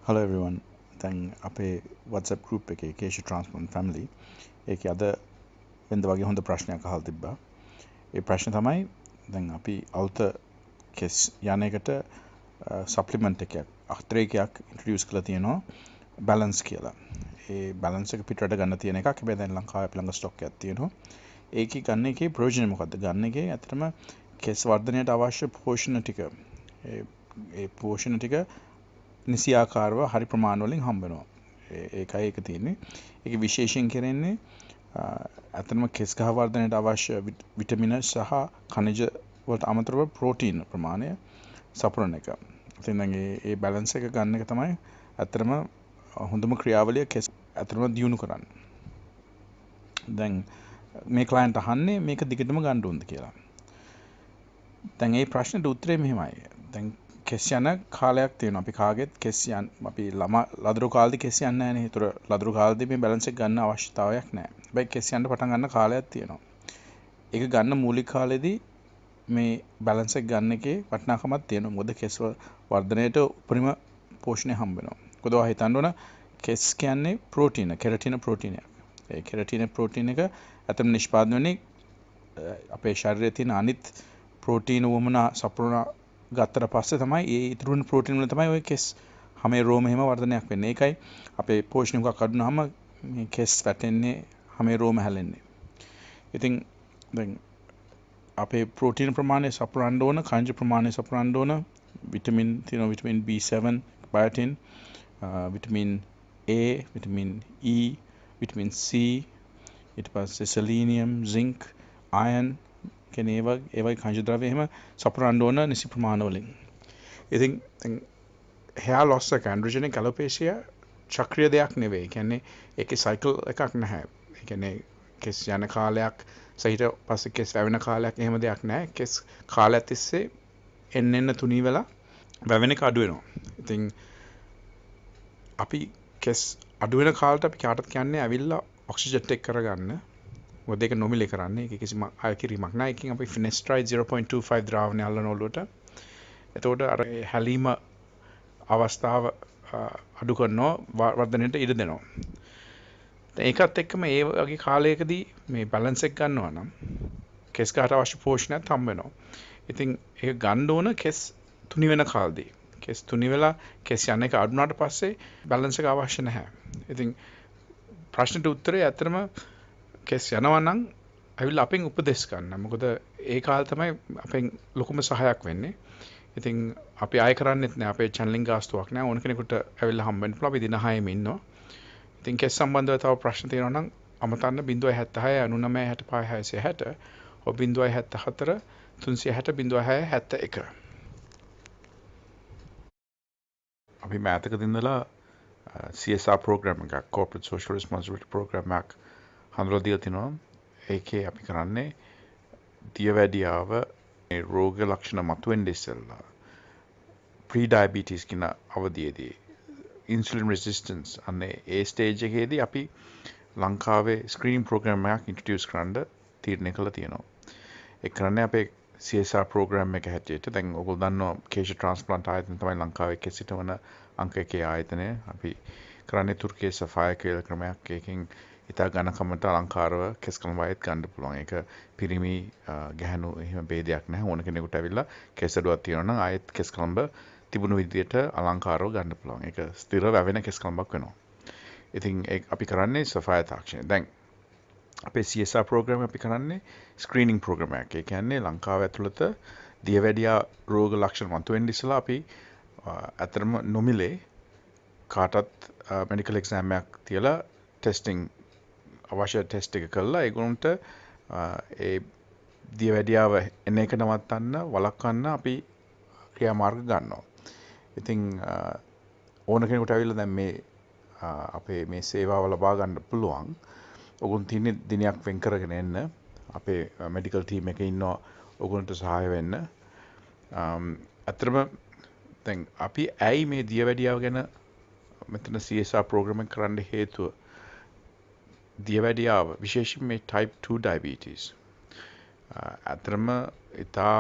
Hello everyone. දැන් අපේ WhatsApp group එකේ keshatransplant family ඒකේ අද වෙනද වගේ හොඳ ප්‍රශ්නයක් අහලා තිබ්බා. ඒ ප්‍රශ්නේ තමයි දැන් අපි අවුත කෙස් යන එකට සප්ලිමන්ට් එකක් අත්‍රේකයක් ඉන්ට්‍රොඩියුස් කරලා තියෙනවා බැලන්ස් කියලා. ඒ බැලන්ස් එක පිටරට ගන්න තියෙන එකක්. හැබැයි දැන් ලංකාවේ අපි ළඟ ස්ටොක් එකක් තියෙනවා. ඒකේ ගන්න එකේ ප්‍රයෝජනය මොකද්ද? ගන්න එකේ ඇත්තටම කෙස් වර්ධනයට අවශ්‍ය පෝෂණ ටික ඒ පෝෂණ ටික නිසියාකාරව හරි ප්‍රමාණ වලින් හම්බ වෙනවා. ඒකයි ඒක තියෙන්නේ. ඒක විශේෂයෙන් කරන්නේ ඇත්තටම කෙස් ගහ වර්ධනයට අවශ්‍ය විටමින සහ ඛනිජ වලට අමතරව ප්‍රෝටීන් ප්‍රමාණය සපුරන එක. ඉතින් දැන් ඒ බැලන්ස් එක ගන්න එක තමයි ඇත්තටම හොඳම ක්‍රියාවලිය කෙස් ඇත්තටම දියුණු කරන්න. දැන් මේ ක්ලයන්ට් අහන්නේ මේක දිගටම ගන්න ඕනද කියලා. දැන් මේ ප්‍රශ්නෙට උත්තරේ මෙහෙමයි. දැන් කෙස් යන කාලයක් තියෙනවා. අපි කාගෙත් කෙස් යන අපි ලදරු කාලෙදි කෙස් යන්නේ නැහැ නේ. ඒතර ලදරු කාලෙදි මේ බැලන්ස් එක ගන්න අවශ්‍යතාවයක් නැහැ. හැබැයි කෙස් යන්න පටන් ගන්න කාලයක් තියෙනවා. ඒක ගන්න මූලික කාලෙදි මේ බැලන්ස් එක ගන්න එකේ වටිනාකමක් තියෙනවා. මොකද කෙස් වර්ධනයට උපරිම පෝෂණය හම්බ වෙනවා. මොකද ඔයා හිතන්න ඕන කෙස් කියන්නේ ප්‍රෝටීන, කෙරටින ප්‍රෝටීනයක්. ඒ කෙරටින ප්‍රෝටීන එක අතම නිෂ්පාදනය වෙන්නේ අපේ ශරීරයේ තියෙන අනිත් ප්‍රෝටීන වමනා සපුරන ගත්තට පස්සේ තමයි ඒ ඉතුරු වෙන ප්‍රෝටීන් වල තමයි ඔය කෙස් හැම රෝම එහෙම වර්ධනයක් වෙන්නේ. ඒකයි අපේ පෝෂණය එකක් අඩු වුනහම මේ කෙස් වැටෙන්නේ හැම රෝම හැලෙන්නේ. ඉතින් දැන් අපේ ප්‍රෝටීන ප්‍රමාණය සපුරන්න ඕන, khනිජ ප්‍රමාණය සපුරන්න ඕන, විටමින් තියෙනවා vitamin B7, biotin, vitamin A, vitamin E, vitamin C, ඊට පස්සේ සෙලීනියම්, සින්ක්, අයර්න් කියන්නේ ඒ වගේ khනිජ ද්‍රව්‍ය එහෙම සපුරන්න ඕන නිසි ප්‍රමාණ වලින්. ඉතින් hair loss එක androgenic alopecia චක්‍රීය දෙයක් නෙවෙයි. කියන්නේ ඒකේ cycle එකක් නැහැ. ඒ කියන්නේ කෙස් යන කාලයක් සහිත පස්සේ කෙස් වැවෙන කාලයක් එහෙම දෙයක් නැහැ. කෙස් කාලයක් තිස්සේ එන්න තුනී වෙලා වැවෙන එක අඩු වෙනවා. ඉතින් අපි කෙස් අඩු වෙන කාලට අපි කාටත් කියන්නේ ඇවිල්ලා ඔක්සිජන් ටෙක් කරගන්න. මොකද ඒක නොමිලේ කරන්නේ. ඒක කිසිම අයකිරීමක් නැහැ. ඒකෙන් අපි ෆිනෙස්ට්‍රයිඩ් 0.25 ද්‍රාවණය අල්ලන ඔළුවට. එතකොට අර හැලීම අවස්ථාව අඩු කරනවා වර්ධනයට ඉඩ දෙනවා. ඒකත් එක්කම ඒ වගේ කාලයකදී මේ බැලන්ස් එක ගන්නවා නම් කෙස් ගහට අවශ්‍ය පෝෂණයක් හම්බ වෙනවා. ඉතින් ඒක ගන්න ඕන කෙස් තුනි වෙන කාලෙදී. කෙස් තුනි වෙලා කෙස් යන එක අඩු වුණාට පස්සේ බැලන්ස් එක අවශ්‍ය නැහැ. ඉතින් ප්‍රශ්නෙට උත්තරේ ඇත්තටම කෙස් යනවා නම් ඇවිල්ලා අපෙන් උපදෙස් ගන්න. මොකද ඒ කාලේ තමයි අපෙන් ලොකුම සහයක් වෙන්නේ. ඉතින් අපි ආය කරන්නේත් නෑ. අපේ channelling ගාස්තුවක් නෑ. ඕන කෙනෙකුට ඇවිල්ලා හම්බෙන්න පුළුවන්. අපි දින 6ෙම ඉන්නවා. ඉතින් කෙස් සම්බන්ධව තව ප්‍රශ්න තියෙනවා නම් අමතන්න 076 99 65 660 ඔබ 074 360 0671. අපි මෑතකදී ඉඳලා CSR program එකක්, corporate social responsibility program එකක් හඳුන්වලා දීලා තිනවා. ඒකේ අපි කරන්නේ දියවැඩියාව රෝග ලක්ෂණ මතුවෙන්න ඉස්සෙල්ලා pre diabetes කියන අවධියේදී insulin resistance අනේ ඒ ස්ටේජ් එකේදී අපි ලංකාවේ ස්ක්‍රීනින් ප්‍රෝග්‍රෑම් එකක් ඉන්ට්‍රොඩියුස් කරන්න තීරණය කළා තියෙනවා. ඒක කරන්නේ අපේ CSR ප්‍රෝග්‍රෑම් එක හැටියට. දැන් ඔයගොල්ලෝ දන්නවා කේශ ට්‍රාන්ස්ප්ලාන්ට් ආයතන තමයි ලංකාවේ කෙසිටවන අංක 1 ආයතනය. අපි කරන්නේ තුර්කියේ සෆායර් කියලා ක්‍රමයක්. ඒකෙන් ඉතා ඝනකමට අලංකාරව කෙස් කලම් වයත් ගන්න පුළුවන්. ඒක පිරිමි ගැහණු එහෙම ભેදයක් නැහැ. ඕන කෙනෙකුට ඇවිල්ලා කෙස් අඩුවක් තියෙනවා නම් ආයෙත් කෙස් කලම්බ තිබුණු විදියට අලංකාරව ගන්න පුළුවන්. ඒක ස්ථිර වැවෙන කෙස් කලම්බක් වෙනවා. ඉතින් අපි කරන්නේ සෆායර් තාක්ෂණය. දැන් අපේ CSR ප්‍රෝග්‍රෑම් අපි කරන්නේ ස්ක්‍රීනින් ප්‍රෝග්‍රෑම් එකක්. ඒ කියන්නේ ලංකාව ඇතුළත දියවැඩියා රෝග ලක්ෂණ මතුවෙන්න ඉස්සලා අපි අතරම නොමිලේ කාටත් මෙඩිකල් එක්සෑම් එකක් තියලා ටෙස්ටිං අවශ්‍ය ටෙස්ට් එක කළා ඒගොල්ලන්ට ඒ දියවැඩියාව එන එක නවත්තන්න වළක්වන්න අපි ක්‍රියාමාර්ග ගන්නවා. ඉතින් ඕන කෙනෙකුට ඇවිල්ලා දැන් මේ අපේ මේ සේවාව ලබා ගන්න පුළුවන්. ඔගොල්ලෝ තින්නේ දිනයක් වෙන් කරගෙන එන්න. අපේ මෙඩිකල් ටීම් එකේ ඉන්නවා ඔගොල්ලන්ට සහාය වෙන්න. අතරම දැන් අපි ඇයි මේ දියවැඩියාව ගැන මෙතන CSR ප්‍රෝග්‍රෑම් එක කරන්න හේතුව දියවැඩියාව විශේෂයෙන් මේ type 2 diabetes අතරම ඉතා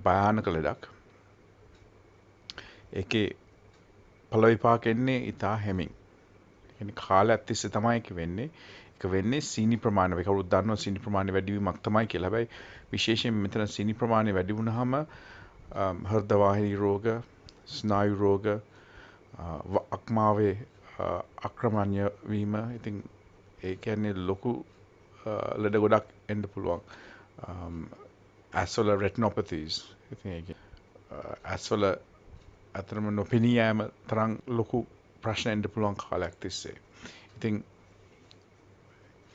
භයානක ලෙඩක්. ඒකේ ඵල විපාක එන්නේ ඉතා හැමින්. ඒ කියන්නේ කාලයක් තිස්සේ තමයි ඒක වෙන්නේ. ඒක වෙන්නේ සීනි ප්‍රමාණය. ඒක කවුරුත් දන්නවා සීනි ප්‍රමාණය වැඩි වීමක් තමයි කියලා. හැබැයි විශේෂයෙන් මෙතන සීනි ප්‍රමාණය වැඩි වුණාම හෘද වාහිනී රෝග, ස්නායු රෝග, අක්මාවේ අක්‍රමණ්‍ය වීම, ඉතින් ඒ කියන්නේ ලොකු ලෙඩ ගොඩක් එන්න පුළුවන්. ඇස්වල රෙටිනොපැතීස්, ඉතින් ඒක ඇස්වල අතරම නොපෙනී යෑම තරම් ලොකු ප්‍රශ්න එන්න පුළුවන් කාලයක් තිස්සේ. ඉතින්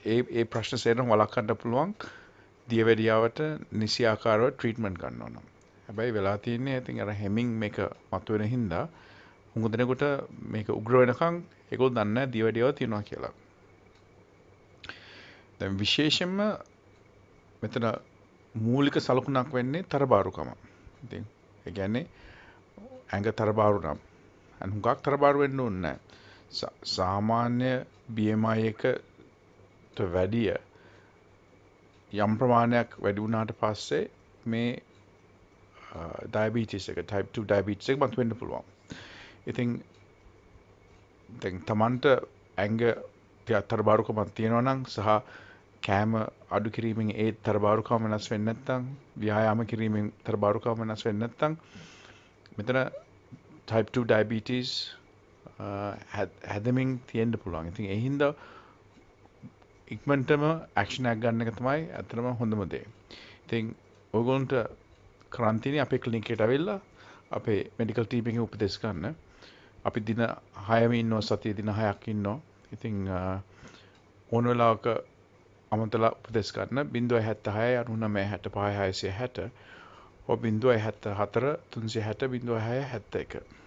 ඒ ප්‍රශ්න සේරම වළක්වන්න පුළුවන් දියවැඩියාවට නිසි ආකාරව ට්‍රීට්මන්ට් ගන්නවා නම්. හැබැයි වෙලා තියෙන්නේ ඉතින් අර හැමින් මේක මතුවෙන හින්දා හුඟ දෙනෙකුට මේක උග්‍ර වෙනකන් ඒගොල්ලෝ දන්නේ නැහැ දියවැඩියාව තියෙනවා කියලා. දැන් විශේෂයෙන්ම මෙතන මූලික සලකුණක් වෙන්නේ තරබාරුකම. ඉතින් ඒ කියන්නේ ඇඟ තරබාරු නම් හුඟක් තරබාරු වෙන්න ඕනේ නැහැ. සාමාන්‍ය BMI එකට වැඩිය යම් ප්‍රමාණයක් වැඩි වුණාට පස්සේ මේ ඩයබටිස් එක type 2 ඩයබටිස් එක මතුවෙන්න පුළුවන්. ඉතින් දැන් Tamanට ඇඟ තරබාරුකමක් තියෙනවා නම් සහ කෑම අඩු කිරීමෙන් ඒ තරබාරුකම වෙනස් වෙන්නේ නැත්නම් ව්‍යායාම කිරීමෙන් තරබාරුකම වෙනස් වෙන්නේ නැත්නම් මෙතන type 2 diabetes හැදෙමින් තියෙන්න පුළුවන්. ඉතින් ඒ හින්දා ඉක්මනටම ඇක්ෂන් එකක් ගන්න එක තමයි අතරම හොඳම දේ. ඉතින් ඔයගොල්ලන්ට කරන් තියෙන්නේ අපේ ක්ලිනික් එකට ඇවිල්ලා අපේ මෙඩිකල් ටීම් එකෙන් උපදෙස් ගන්න. අපි දින 6ම ඉන්නවා, සතියේ දින 6ක් ඉන්නවා. ඉතින් ඕන වෙලාවක අමතලා උපදෙස් ගන්න 076 99 65 660 074 360 06 71